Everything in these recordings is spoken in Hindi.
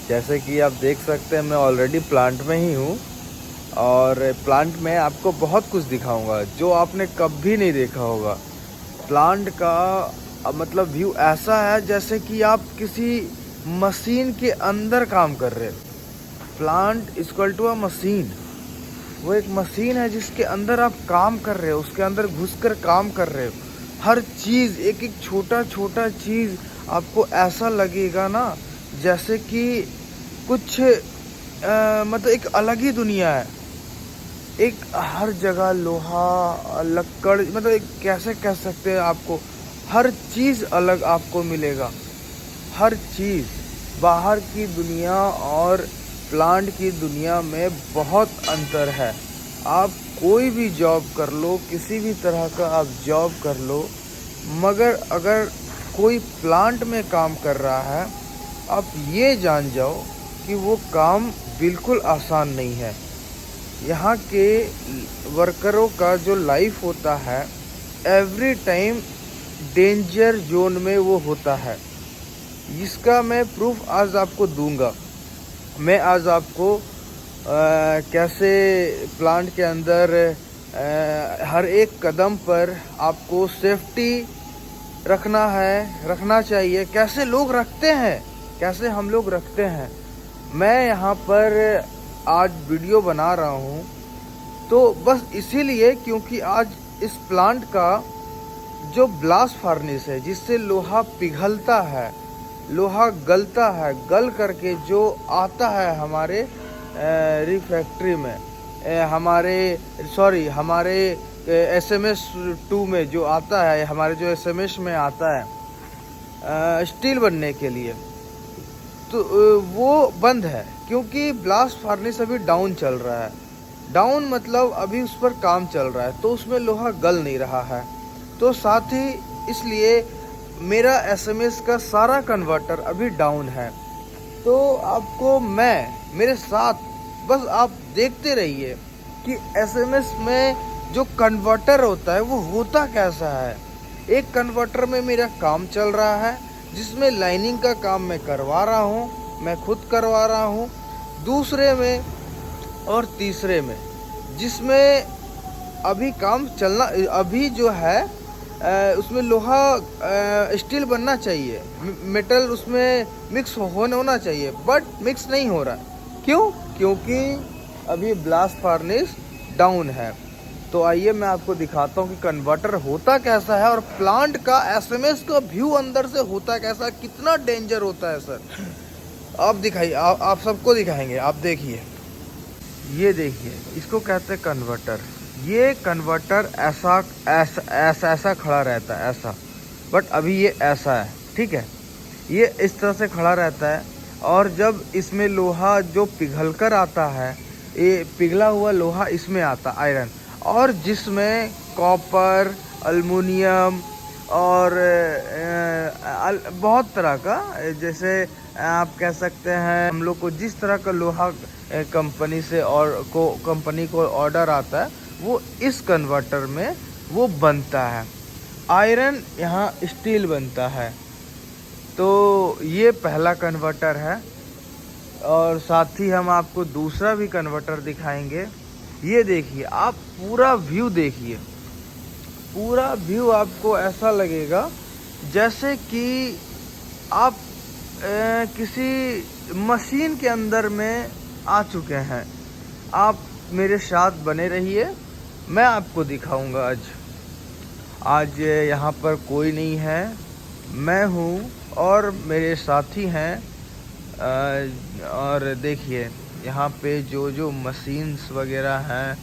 जैसे कि आप देख सकते हैं मैं ऑलरेडी प्लांट में ही हूँ और प्लांट में आपको बहुत कुछ दिखाऊंगा जो आपने कभी नहीं देखा होगा। प्लांट का मतलब व्यू ऐसा है जैसे कि आप किसी मशीन के अंदर काम कर रहे हो। Plant equal to a machine. वो एक मशीन है जिसके अंदर आप काम कर रहे हो, उसके अंदर घुसकर काम कर रहे हो। हर चीज़, एक एक छोटा छोटा चीज़ आपको ऐसा लगेगा ना जैसे कि कुछ मतलब एक अलग ही दुनिया है। एक हर जगह लोहा लक्कड़, मतलब एक कैसे कह सकते हैं आपको, हर चीज़ अलग आपको मिलेगा। हर चीज़, बाहर की दुनिया और प्लांट की दुनिया में बहुत अंतर है। आप कोई भी जॉब कर लो, किसी भी तरह का आप जॉब कर लो, मगर अगर कोई प्लांट में काम कर रहा है, आप ये जान जाओ कि वो काम बिल्कुल आसान नहीं है। यहाँ के वर्करों का जो लाइफ होता है, एवरी टाइम डेंजर जोन में वो होता है। इसका मैं प्रूफ आज आपको दूंगा। मैं आज आपको कैसे प्लांट के अंदर हर एक कदम पर आपको सेफ्टी रखना चाहिए, कैसे लोग रखते हैं, कैसे हम लोग रखते हैं। मैं यहाँ पर आज वीडियो बना रहा हूँ तो बस इसीलिए क्योंकि आज इस प्लांट का जो ब्लास्ट फर्नेस है जिससे लोहा पिघलता है, लोहा गलता है, गल करके जो आता है हमारे रिफैक्ट्री में, हमारे SMS 2 में जो आता है, हमारे जो SMS में आता है स्टील बनने के लिए, तो वो बंद है क्योंकि ब्लास्ट फर्नेस अभी डाउन चल रहा है। डाउन मतलब अभी उस पर काम चल रहा है तो उसमें लोहा गल नहीं रहा है। तो साथ ही इसलिए मेरा SMS का सारा कन्वर्टर अभी डाउन है। तो आपको मेरे साथ बस आप देखते रहिए कि SMS में जो कन्वर्टर होता है वो होता कैसा है। एक कन्वर्टर में मेरा काम चल रहा है जिसमें लाइनिंग का काम मैं करवा रहा हूँ, मैं खुद करवा रहा हूँ। दूसरे में और तीसरे में जिसमें अभी काम चलना, अभी जो है उसमें लोहा स्टील बनना चाहिए, मेटल उसमें मिक्स होना चाहिए, बट मिक्स नहीं हो रहा है। क्यों? क्योंकि अभी ब्लास्ट फर्नेस डाउन है। तो आइए मैं आपको दिखाता हूँ कि कन्वर्टर होता कैसा है और प्लांट का SMS का व्यू अंदर से होता कैसा, कितना डेंजर होता है सर। आप दिखाइए, आप सबको दिखाएंगे। आप देखिए, ये देखिए, इसको कहते हैं कन्वर्टर। ये कन्वर्टर ऐसा खड़ा रहता है, ऐसा, बट अभी ये ऐसा है, ठीक है। ये इस तरह से खड़ा रहता है और जब इसमें लोहा जो पिघल कर आता है, ये पिघला हुआ लोहा इसमें आता, आयरन, और जिसमें कॉपर, एल्युमिनियम और बहुत तरह का, जैसे आप कह सकते हैं हम लोग को जिस तरह का लोहा कंपनी से और कंपनी को ऑर्डर आता है वो इस कन्वर्टर में वो बनता है। आयरन यहाँ स्टील बनता है। तो ये पहला कन्वर्टर है और साथ ही हम आपको दूसरा भी कन्वर्टर दिखाएंगे। ये देखिए, आप पूरा व्यू देखिए, पूरा व्यू आपको ऐसा लगेगा जैसे कि आप किसी मशीन के अंदर में आ चुके हैं। आप मेरे साथ बने रहिए, मैं आपको दिखाऊंगा। आज यहाँ पर कोई नहीं है, मैं हूँ और मेरे साथी हैं। और देखिए यहाँ पे जो मशीन्स वगैरह हैं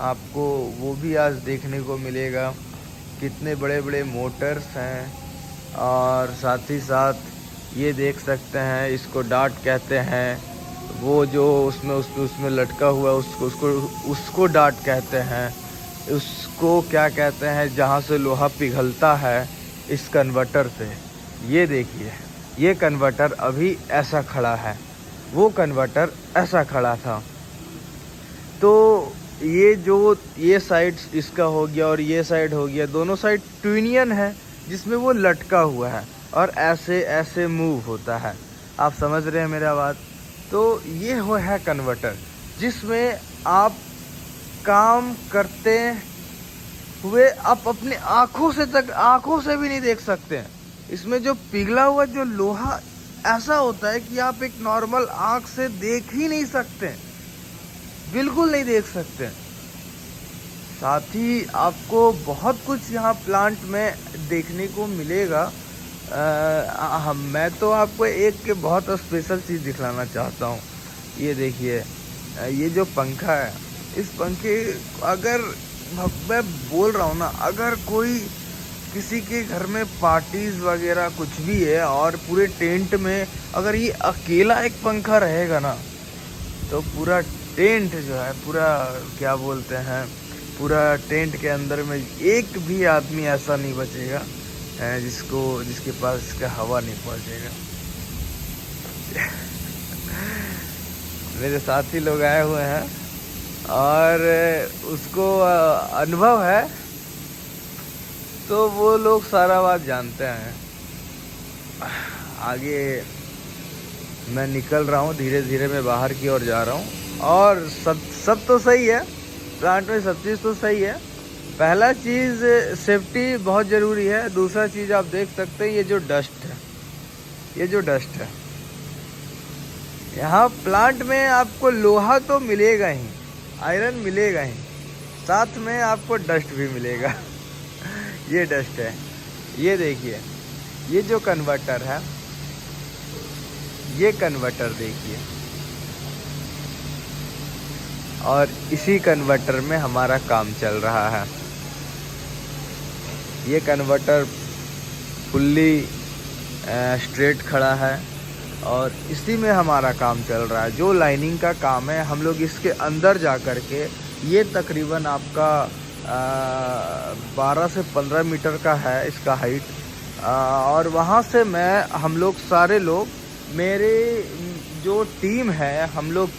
आपको वो भी आज देखने को मिलेगा। कितने बड़े बड़े मोटर्स हैं और साथ ही साथ ये देख सकते हैं, इसको डाट कहते हैं। वो जो उसमें लटका हुआ उसको डाट कहते हैं। उसको क्या कहते हैं जहाँ से लोहा पिघलता है इस कन्वर्टर से। ये देखिए, ये कन्वर्टर अभी ऐसा खड़ा है, वो कन्वर्टर ऐसा खड़ा था। तो ये साइड इसका हो गया और ये साइड हो गया, दोनों साइड ट्विनियन है जिसमें वो लटका हुआ है और ऐसे ऐसे मूव होता है। आप समझ रहे हैं मेरा बात। तो ये वो है कन्वर्टर, जिसमें आप काम करते हुए आप अपनी आंखों से भी नहीं देख सकते हैं। इसमें जो पिघला हुआ जो लोहा ऐसा होता है कि आप एक नॉर्मल आंख से देख ही नहीं सकते, बिल्कुल नहीं देख सकते। साथ ही आपको बहुत कुछ यहाँ प्लांट में देखने को मिलेगा। मैं तो आपको एक बहुत स्पेशल चीज़ दिखलाना चाहता हूँ। ये देखिए, ये जो पंखा है, इस पंखे अगर मैं बोल रहा हूँ ना, अगर कोई किसी के घर में पार्टीज वगैरह कुछ भी है और पूरे टेंट में अगर ये अकेला एक पंखा रहेगा ना, तो पूरा टेंट जो है, पूरा क्या बोलते हैं, पूरा टेंट के अंदर में एक भी आदमी ऐसा नहीं बचेगा जिसके पास इसका हवा नहीं पहुंचेगा। मेरे साथी लोग आए हुए हैं और उसको अनुभव है, तो वो लोग सारा बात जानते हैं। आगे मैं निकल रहा हूँ, धीरे धीरे मैं बाहर की ओर जा रहा हूँ। और सब तो सही है, प्लांट में सब चीज़ तो सही है। पहला चीज़ सेफ्टी बहुत ज़रूरी है। दूसरा चीज़ आप देख सकते हैं, ये जो डस्ट है, यहाँ प्लांट में आपको लोहा तो मिलेगा ही, आयरन मिलेगा ही, साथ में आपको डस्ट भी मिलेगा। ये डस्ट है। ये देखिए, ये जो कन्वर्टर है, ये कन्वर्टर देखिए, और इसी कन्वर्टर में हमारा काम चल रहा है। ये कन्वर्टर फुल्ली स्ट्रेट खड़ा है और इसी में हमारा काम चल रहा है। जो लाइनिंग का काम है, हम लोग इसके अंदर जा कर के, ये तकरीबन आपका 12 से 15 मीटर का है इसका हाइट। और वहाँ से हम लोग सारे लोग, मेरे जो टीम है, हम लोग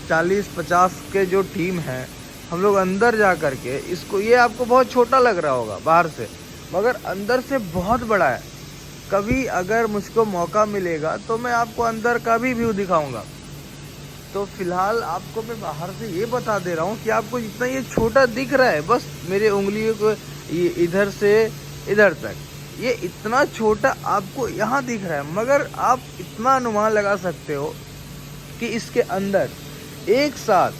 40-50 के जो टीम है, हम लोग अंदर जा कर के इसको, ये आपको बहुत छोटा लग रहा होगा बाहर से, मगर अंदर से बहुत बड़ा है। कभी अगर मुझको मौका मिलेगा तो मैं आपको अंदर का भी व्यू दिखाऊंगा। तो फिलहाल आपको मैं बाहर से ये बता दे रहा हूँ कि आपको जितना ये छोटा दिख रहा है, बस मेरे उंगलियों को इधर से इधर तक, ये इतना छोटा आपको यहाँ दिख रहा है, मगर आप इतना अनुमान लगा सकते हो कि इसके अंदर एक साथ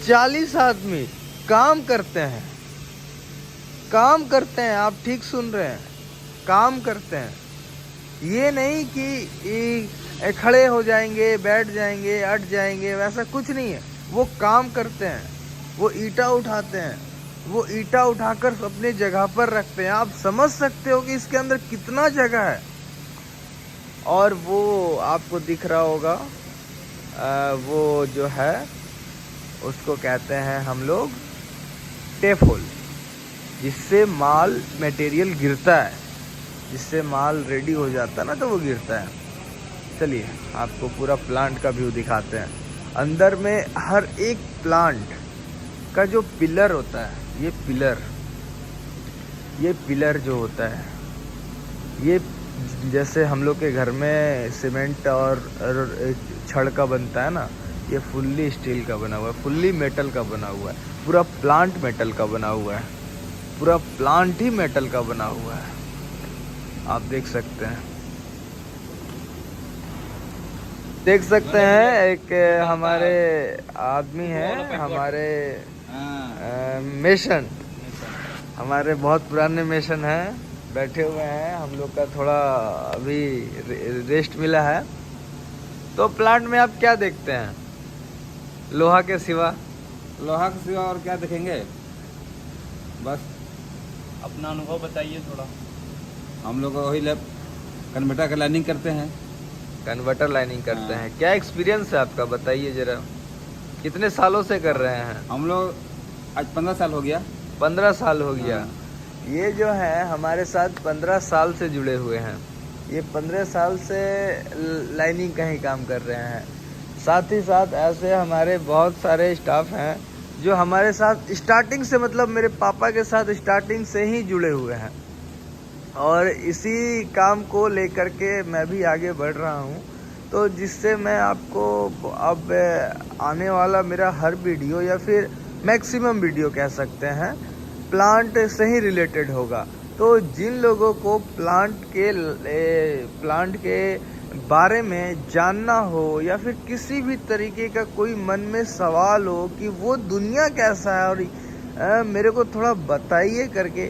40 आदमी काम करते हैं। आप ठीक सुन रहे हैं, काम करते हैं। ये नहीं कि खड़े हो जाएंगे, बैठ जाएंगे, अट जाएंगे, वैसा कुछ नहीं है। वो काम करते हैं, वो ईंटा उठाते हैं, वो ईंटा उठाकर अपने जगह पर रखते हैं। आप समझ सकते हो कि इसके अंदर कितना जगह है। और वो आपको दिख रहा होगा, वो जो है उसको कहते हैं हम लोग टेप होल, जिससे माल मटेरियल गिरता है, जिससे माल रेडी हो जाता है ना, तो वो गिरता है। चलिए आपको पूरा प्लांट का व्यू दिखाते हैं। अंदर में हर एक प्लांट का जो पिलर होता है, ये पिलर जो होता है, ये जैसे हम लोग के घर में सीमेंट और छड़ का बनता है ना, ये फुल्ली स्टील का बना हुआ है, फुल्ली मेटल का बना हुआ है। पूरा प्लांट मेटल का बना हुआ है, पूरा प्लांट ही मेटल का बना हुआ है। आप देख सकते हैं, एक हमारे आदमी हैं, हमारे मेसन, हमारे बहुत पुराने मेसन हैं, बैठे हुए हैं। हम लोग का थोड़ा अभी रेस्ट मिला है। तो प्लांट में आप क्या देखते हैं लोहा के सिवा? और क्या देखेंगे, बस अपना अनुभव बताइए थोड़ा। हम लोग वही कन्वर्टर का लाइनिंग करते हैं। कन्वर्टर लाइनिंग करते हैं। क्या एक्सपीरियंस है आपका, बताइए जरा, कितने सालों से कर रहे हैं? हम लोग आज 15 साल हो गया। 15 साल हो गया। ये जो है हमारे साथ 15 साल से जुड़े हुए हैं। ये 15 साल से लाइनिंग का ही काम कर रहे हैं। साथ ही साथ ऐसे हमारे बहुत सारे स्टाफ हैं जो हमारे साथ स्टार्टिंग से, मतलब मेरे पापा के साथ स्टार्टिंग से ही जुड़े हुए हैं, और इसी काम को लेकर के मैं भी आगे बढ़ रहा हूँ। तो जिससे मैं आपको अब आने वाला मेरा हर वीडियो या फिर मैक्सिमम वीडियो कह सकते हैं प्लांट से ही रिलेटेड होगा। तो जिन लोगों को प्लांट के बारे में जानना हो या फिर किसी भी तरीके का कोई मन में सवाल हो कि वो दुनिया कैसा है और मेरे को थोड़ा बताइए करके,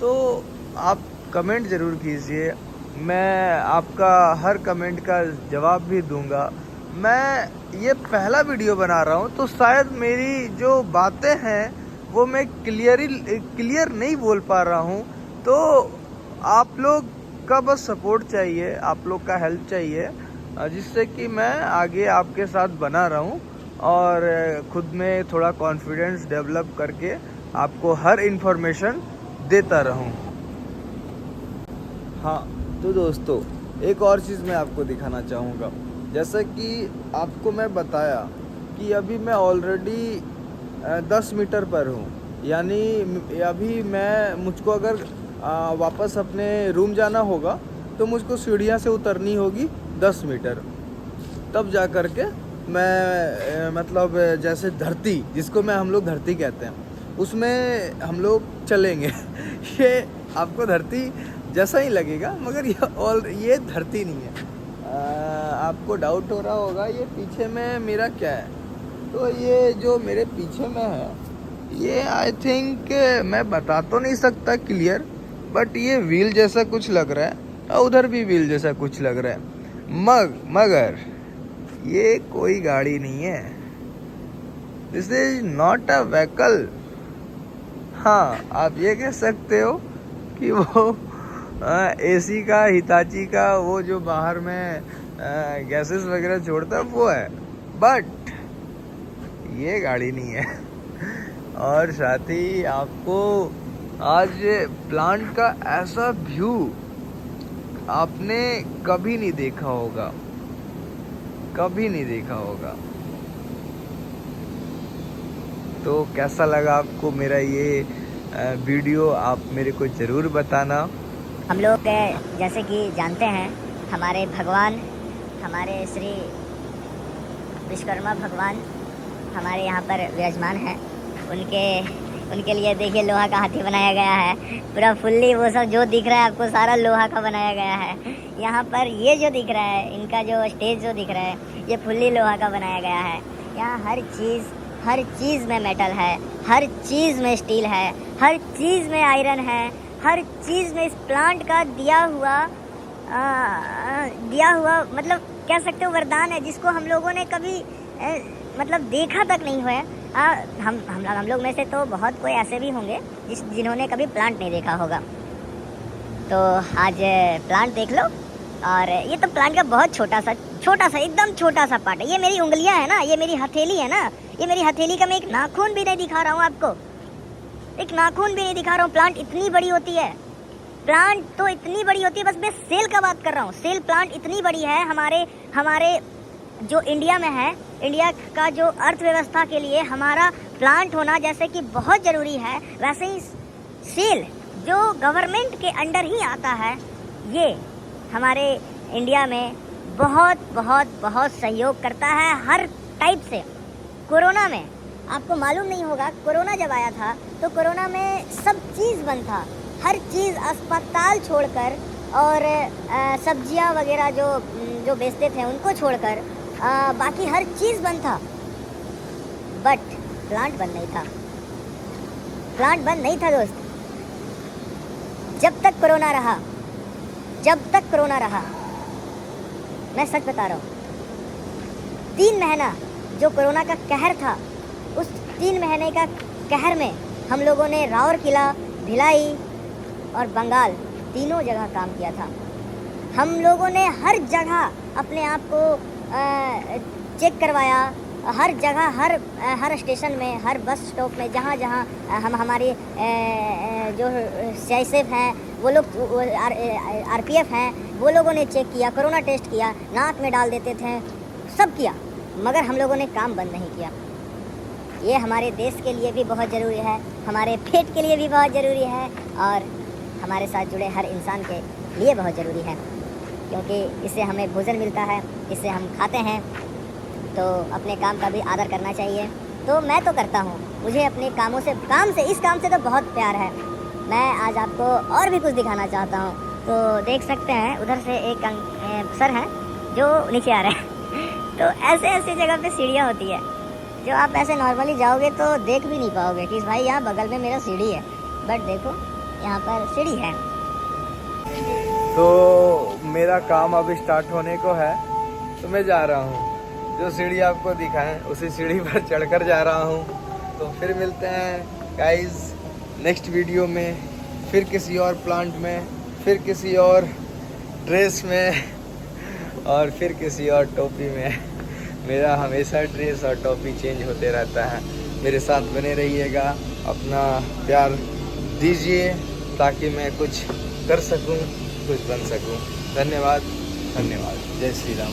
तो आप कमेंट ज़रूर कीजिए। मैं आपका हर कमेंट का जवाब भी दूंगा। मैं ये पहला वीडियो बना रहा हूँ तो शायद मेरी जो बातें हैं वो मैं क्लियर नहीं बोल पा रहा हूँ, तो आप लोग का बस सपोर्ट चाहिए, आप लोग का हेल्प चाहिए, जिससे कि मैं आगे आपके साथ बना रहूं और खुद में थोड़ा कॉन्फिडेंस डेवलप करके आपको हर इन्फॉर्मेशन देता रहूं। हाँ तो दोस्तों, एक और चीज़ मैं आपको दिखाना चाहूँगा। जैसा कि आपको मैं बताया कि अभी मैं ऑलरेडी 10 मीटर पर हूँ, यानी अभी मुझको अगर वापस अपने रूम जाना होगा तो मुझको सीढ़ियाँ से उतरनी होगी 10 मीटर, तब जा कर के मैं मतलब जैसे धरती, जिसको हम लोग धरती कहते हैं, उसमें हम लोग चलेंगे। ये आपको धरती जैसा ही लगेगा मगर ये धरती नहीं है। आपको डाउट हो रहा होगा ये पीछे में मेरा क्या है, तो ये जो मेरे पीछे में है ये आई थिंक मैं बता तो नहीं सकता क्लियर, बट ये व्हील जैसा कुछ लग रहा है और उधर भी व्हील जैसा कुछ लग रहा है, मगर ये कोई गाड़ी नहीं है। This is not a vehicle. हाँ, आप ये कह सकते हो कि वो एसी का, हिताची का, वो जो बाहर में गैसेस वगैरह छोड़ता है वो है, बट ये गाड़ी नहीं है। और साथ ही आपको आज प्लांट का ऐसा व्यू आपने कभी नहीं देखा होगा, कभी नहीं देखा होगा। तो कैसा लगा आपको मेरा ये वीडियो, आप मेरे को ज़रूर बताना। हम लोग जैसे कि जानते हैं हमारे भगवान, हमारे श्री विश्वकर्मा भगवान हमारे यहाँ पर विराजमान हैं। उनके लिए देखिए लोहा का हाथी बनाया गया है, पूरा फुल्ली वो सब जो दिख रहा है आपको सारा लोहा का बनाया गया है। यहाँ पर ये जो दिख रहा है, इनका जो स्टेज जो दिख रहा है, ये फुल्ली लोहा का बनाया गया है। यहाँ हर चीज़ में मेटल है, हर चीज़ में स्टील है, हर चीज़ में आयरन है, हर चीज़ में इस प्लांट का दिया हुआ मतलब कह सकते हो वरदान है, जिसको हम लोगों ने कभी मतलब देखा तक नहीं हुआ है। हम लोग में से तो बहुत कोई ऐसे भी होंगे जिन्होंने कभी प्लांट नहीं देखा होगा। तो आज प्लांट देख लो। और ये तो प्लांट का बहुत छोटा सा एकदम छोटा सा पार्ट है। ये मेरी उंगलियां है ना, ये मेरी हथेली है ना, ये मेरी हथेली का मैं एक नाखून भी नहीं दिखा रहा हूँ आपको, एक नाखून भी नहीं दिखा रहा हूँ। प्लांट इतनी बड़ी होती है, प्लांट तो इतनी बड़ी होती है। बस मैं सेल का बात कर रहा हूँ। सेल प्लांट इतनी बड़ी है हमारे जो इंडिया में है, इंडिया का जो अर्थव्यवस्था के लिए हमारा प्लांट होना जैसे कि बहुत ज़रूरी है, वैसे ही सेल जो गवर्नमेंट के अंडर ही आता है, ये हमारे इंडिया में बहुत बहुत बहुत सहयोग करता है हर टाइप से। कोरोना में आपको मालूम नहीं होगा, कोरोना जब आया था तो कोरोना में सब चीज़ बंद था, हर चीज़, अस्पताल छोड़कर और सब्जियां वगैरह जो बेचते थे उनको छोड़कर बाकी हर चीज़ बंद था, बट प्लांट बंद नहीं था। प्लांट बंद नहीं था दोस्त। जब तक कोरोना रहा, मैं सच बता रहा हूँ, 3 महीना जो कोरोना का कहर था, उस 3 महीने का कहर में हम लोगों ने राउरकेला, भिलाई और बंगाल तीनों जगह काम किया था। हम लोगों ने हर जगह अपने आप को चेक करवाया, हर जगह, हर स्टेशन में, हर बस स्टॉप में, जहाँ हम हमारे जो सीआईएसएफ हैं वो लोग, आरपीएफ हैं, वो लोगों ने चेक किया, कोरोना टेस्ट किया, नाक में डाल देते थे, सब किया, मगर हम लोगों ने काम बंद नहीं किया। ये हमारे देश के लिए भी बहुत ज़रूरी है, हमारे पेट के लिए भी बहुत ज़रूरी है और हमारे साथ जुड़े हर इंसान के लिए बहुत ज़रूरी है। क्योंकि इससे हमें भोजन मिलता है, इससे हम खाते हैं, तो अपने काम का भी आदर करना चाहिए। तो मैं तो करता हूँ, मुझे अपने काम से इस काम से तो बहुत प्यार है। मैं आज आपको और भी कुछ दिखाना चाहता हूँ। तो देख सकते हैं उधर से एक सर हैं जो नीचे आ रहे हैं। तो ऐसे जगह पे सीढ़ियाँ होती है जो आप ऐसे नॉर्मली जाओगे तो देख भी नहीं पाओगे कि भाई यहाँ बगल में मेरा सीढ़ी है, बट देखो यहाँ पर सीढ़ी है। तो मेरा काम अभी स्टार्ट होने को है, तो मैं जा रहा हूँ। जो सीढ़ी आपको दिखाएं उसी सीढ़ी पर चढ़कर जा रहा हूँ। तो फिर मिलते हैं गाइस नेक्स्ट वीडियो में, फिर किसी और प्लांट में, फिर किसी और ड्रेस में, और फिर किसी और टोपी में। मेरा हमेशा ड्रेस और टोपी चेंज होते रहता है। मेरे साथ बने रहिएगा, अपना प्यार दीजिए ताकि मैं कुछ कर सकूं, कुछ बन सकूं। धन्यवाद, धन्यवाद। जय श्री राम।